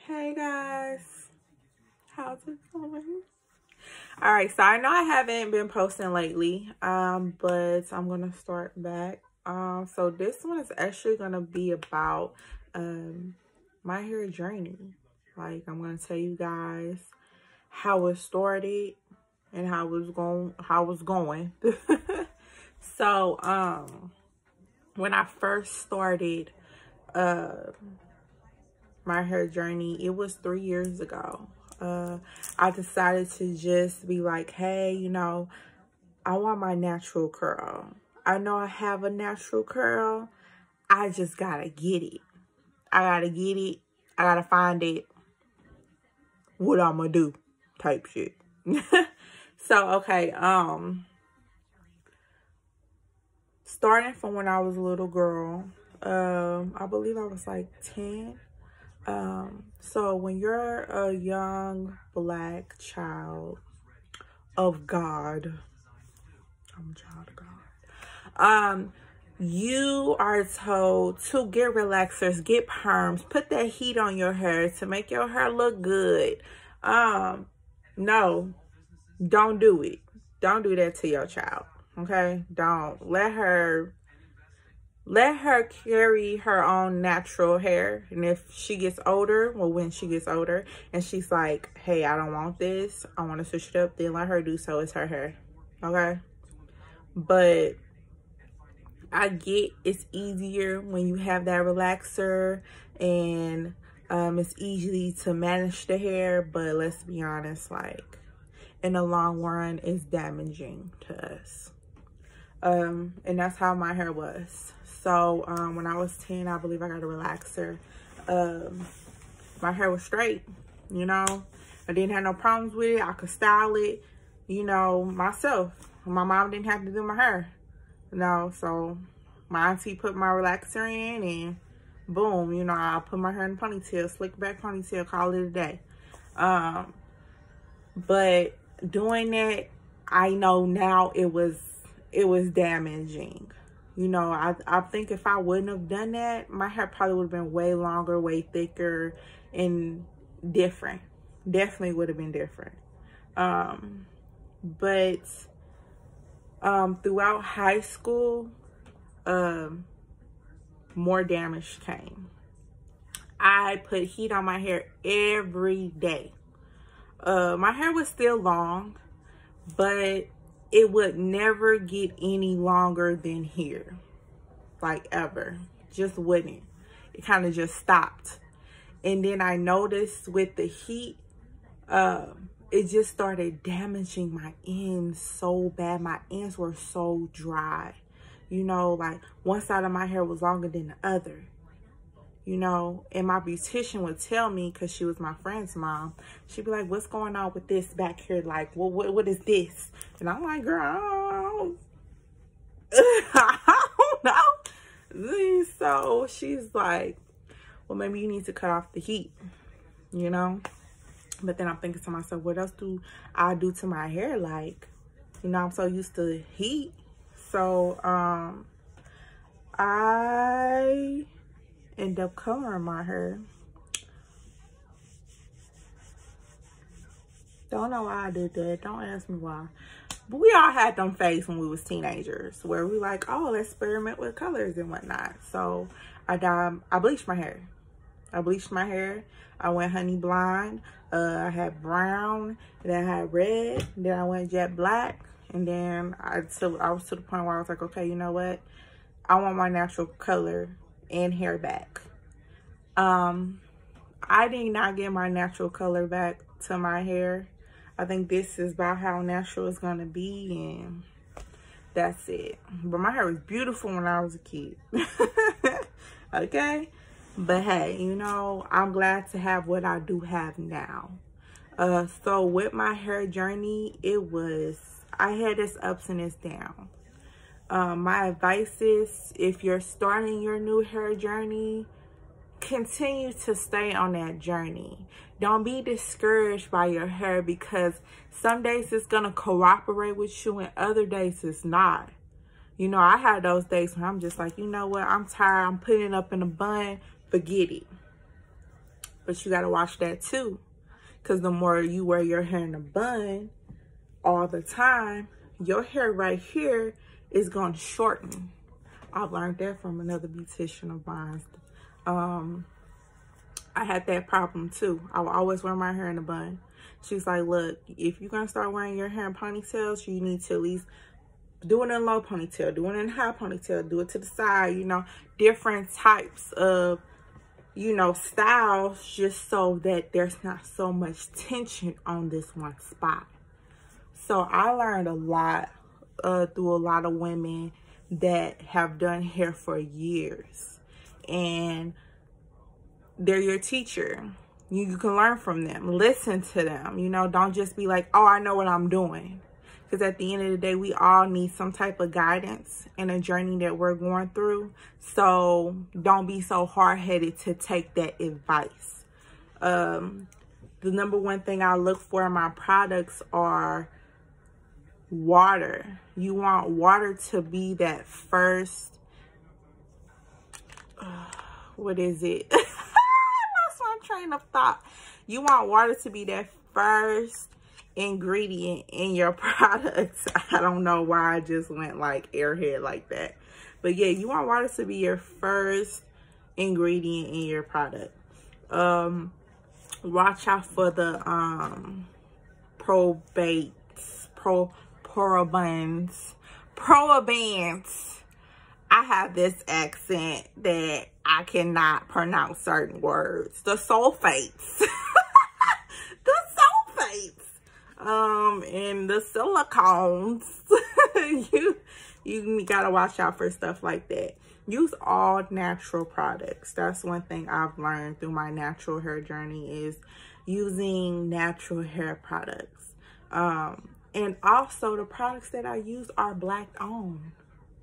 Hey guys, how's it going? All right, so I know I haven't been posting lately, but I'm gonna start back. So this one is actually gonna be about my hair journey. Like, I'm gonna tell you guys how it started and how it's going. So when I first started my hair journey, it was 3 years ago. I decided to just be like, hey, I want my natural curl. I know I have a natural curl. I just gotta get it. I gotta get it. I gotta find it. What I'm gonna do type shit. So, okay. Starting from when I was a little girl, I believe I was like 10. So when you're a young black child of God, I'm a child of God, you are told to get relaxers, get perms, put that heat on your hair to make your hair look good. No, don't do it. Don't do that to your child. Okay? Don't let her carry her own natural hair. And if she gets older, well, when she gets older and she's like, hey, I don't want this, I want to switch it up, then let her do so. It's her hair. Okay? But I get it's easier when you have that relaxer and it's easy to manage the hair, but let's be honest, like, in the long run, it's damaging to us. And that's how my hair was. So when I was 10, I believe I got a relaxer. My hair was straight, I didn't have no problems with it. I could style it, myself. My mom didn't have to do my hair. So my auntie put my relaxer in and boom, I put my hair in a ponytail, slick back ponytail, call it a day. But doing that, I know now it was damaging. I think if I wouldn't have done that, my hair probably would have been way longer, way thicker, and different. Definitely would have been different. But throughout high school, more damage came. I put heat on my hair every day. My hair was still long, but it would never get any longer than here, like ever. Just wouldn't. It kind of just stopped. And then I noticed with the heat, it just started damaging my ends so bad. My ends were so dry. Like one side of my hair was longer than the other. And my beautician would tell me, because she was my friend's mom, she'd be like, what's going on with this back here? Like, what is this? And I'm like, girl, I don't know. So she's like, well, maybe you need to cut off the heat, But then I'm thinking to myself, what else do I do to my hair? Like, I'm so used to heat. So I end up coloring my hair. Don't know why I did that. Don't ask me why. But we all had them phases when we was teenagers where we like, oh, let's experiment with colors and whatnot. So I bleached my hair. I went honey blonde. I had brown. Then I had red. Then I went jet black. And then I was to the point where I was like, okay, you know what? I want my natural color and hair back. I did not get my natural color back to my hair. I think this is about how natural it's gonna be, and that's it. But my hair was beautiful when I was a kid. Okay? But hey, I'm glad to have what I do have now. So with my hair journey, I had its ups and its downs. My advice is, if you're starting your new hair journey, continue to stay on that journey. Don't be discouraged by your hair, because some days it's gonna cooperate with you and other days it's not. I had those days when I'm just like, you know what, I'm tired, I'm putting it up in a bun, forget it. But you got to watch that too. Because the more you wear your hair in a bun all the time, your hair right here is going to shorten. I've learned that from another beautician of mine. I had that problem too. I would always wear my hair in a bun. She's like, look, if you're going to start wearing your hair in ponytails, you need to at least do it in a low ponytail, do it in a high ponytail, do it to the side, you know, different types of, you know, styles, just so that there's not so much tension on this one spot. So I learned a lot through a lot of women that have done hair for years, and they're your teacher. You can learn from them, listen to them, you know, don't just be like, oh, I know what I'm doing. Because at the end of the day, we all need some type of guidance in a journey that we're going through. So don't be so hard-headed to take that advice. The number one thing I look for in my products are water. You want water to be that first, what is it? That's my train of thought. You want water to be that first ingredient in your products. I don't know why I just went like airhead like that. But yeah, you want water to be your first ingredient in your product. Watch out for the probans. I have this accent that I cannot pronounce certain words. The sulfates. The sulfates. And the silicones. you gotta watch out for stuff like that. Use all natural products. That's one thing I've learned through my natural hair journey, is using natural hair products. And also the products that I use are Black owned.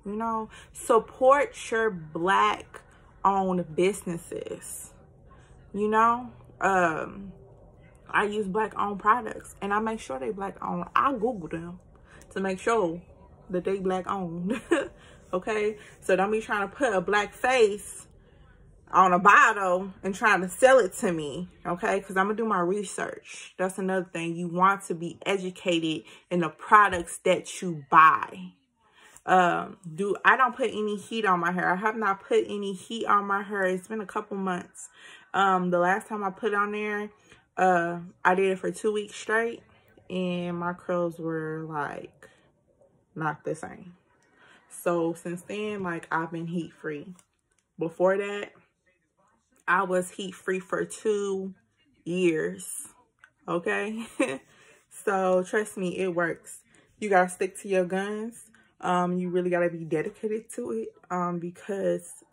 You know, support your Black owned businesses. You know, I use Black owned products, and I make sure they Black owned. I Google them to make sure that they Black owned. Okay, so don't be trying to put a Black face on a bottle and trying to sell it to me. Okay, because I'm gonna do my research. That's another thing. You want to be educated in the products that you buy. I don't put any heat on my hair. I have not put any heat on my hair. It's been a couple months. The last time I put on there, I did it for 2 weeks straight, and my curls were like not the same. So since then, like, I've been heat free. Before that, I was heat free for 2 years. Okay. So trust me, it works. You gotta stick to your guns. You really gotta be dedicated to it, because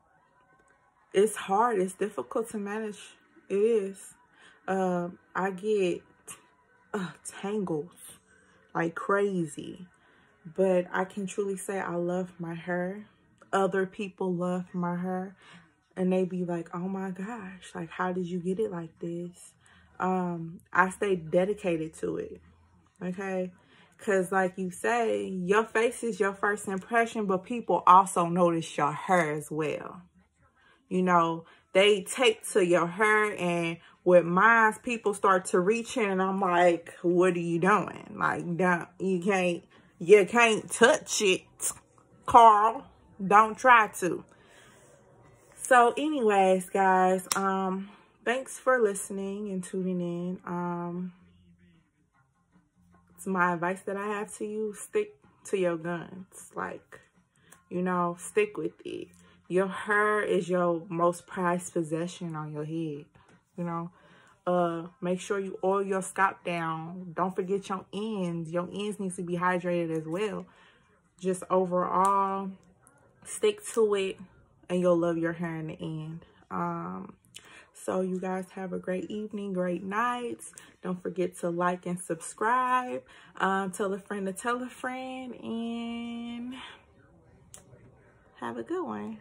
it's hard. It's difficult to manage. It is. I get tangles like crazy, but I can truly say I love my hair. Other people love my hair, and they be like, oh my gosh, like, how did you get it like this? I stay dedicated to it. Okay. Because like you say, your face is your first impression, but people also notice your hair as well. You know, they take to your hair, and with mine, people start to reach in, and I'm like, what are you doing? Like, you can't touch it, Carl. Don't try to. So anyways, guys, thanks for listening and tuning in. My advice that I have to you, stick to your guns. Like, you know, stick with it. Your hair is your most prized possession on your head. You know, make sure you oil your scalp down. Don't forget your ends. Your ends need to be hydrated as well. Just overall, stick to it, and you'll love your hair in the end. So you guys have a great evening, great nights. Don't forget to like and subscribe. Tell a friend to tell a friend, and have a good one.